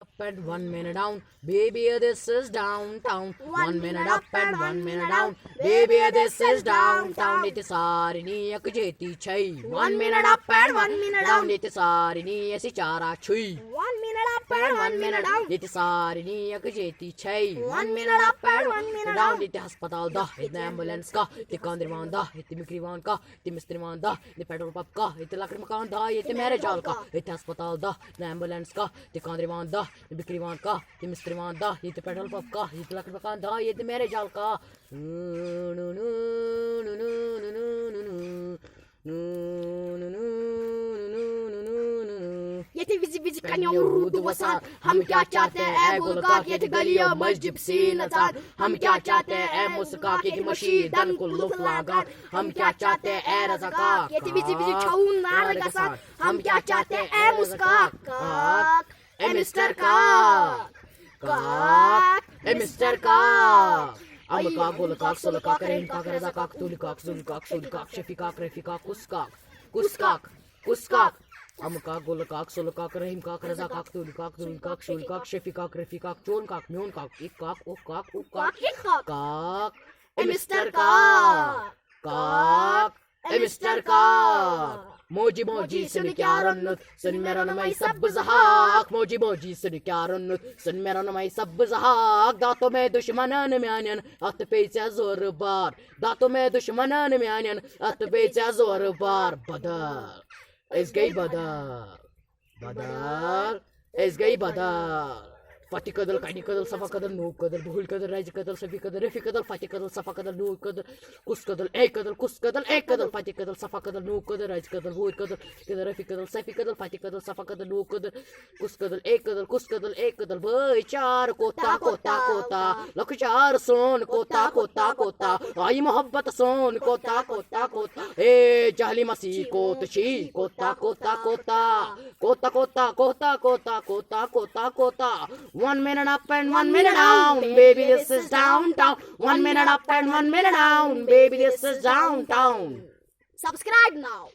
Up and 1 minute down, baby, this is downtown. 1 minute up and 1 minute down, baby, this is downtown. It is Sarini Akjeti Chai. 1 minute up and 1 minute down, it is Sarini Asichara Chui. 1 minute up And 1 minute down, it is Sarini Akjeti Chai. 1 minute up and 1 minute down, it is Hospital da, it the ambulance ka, it the Kandriman da, it the Mikrivan ka, it the Mistriman da, the petrol pump ka, it the Lakrimakan da, it the marriage ka, it the Hospital da, the ambulance ka, the Kandriman da. बिक्रीवान का ये मिस्त्रीवान दा ये तो petrol pump का ये तो लकड़ी मकान दा ये तो मेरे जाल का ये तो बिजी कन्या वसात हम क्या चाहते हैं गुलका के गलियों मस्जिद सीन साथ हम क्या चाहते हैं मुस्का के मशीदन को लुफ लगा हम क्या चाहते हैं रज़ाका ये तो बिजी छाऊं नार का साथ हम क्या चाहते हैं मुस्का ए मिस्टर काक ए मिस्टर काक हम का गुल काक सुल काक रेन काक रज़ा काक तुल काक सुल काक शफी काक रेफी काक कुस काक हम का गुल काक सुल काक रहीम काक रज़ा काक तुल काक शुल काक शफी काक रेफी काक चोन काक म्योन काक एक काक ओ काक ए मिस्टर काक ए मिस्टर काक मोजी मोजी सुन क्या रन्नुत सुन मेरा नमाई सब जहाक मोजी मोजी सुन क्या रन्नुत सुन मेरा नमाई सब जहाक दातों में दुश्मनन म्यानन अत पेचा जोर बार दातों में दुश्मनन म्यानन अत पेचा जोर बार बदर इस गई बदर इस गई बदर फटी कदल कानी कदल सफा कदल नू कदल बहुल कदल राज कदल सफी कदल रफी कदल फटी कदल सफा कदल नू कदल कुस कदल एक कदल फटी कदल सफा कदल नू कदल राज कदल बहुल कदल कदल रफी कदल सफी कदल फटी कदल सफा कदल नू कदल कुस कदल एक कदल भाई चार कोता लख चार सोन कोता आई मोहब्बत सोन कोता ए जहली मसी कोतशी कोता 1 minute up and 1 minute down, baby, this is downtown. 1 minute up and 1 minute down, baby, this is downtown. Subscribe now.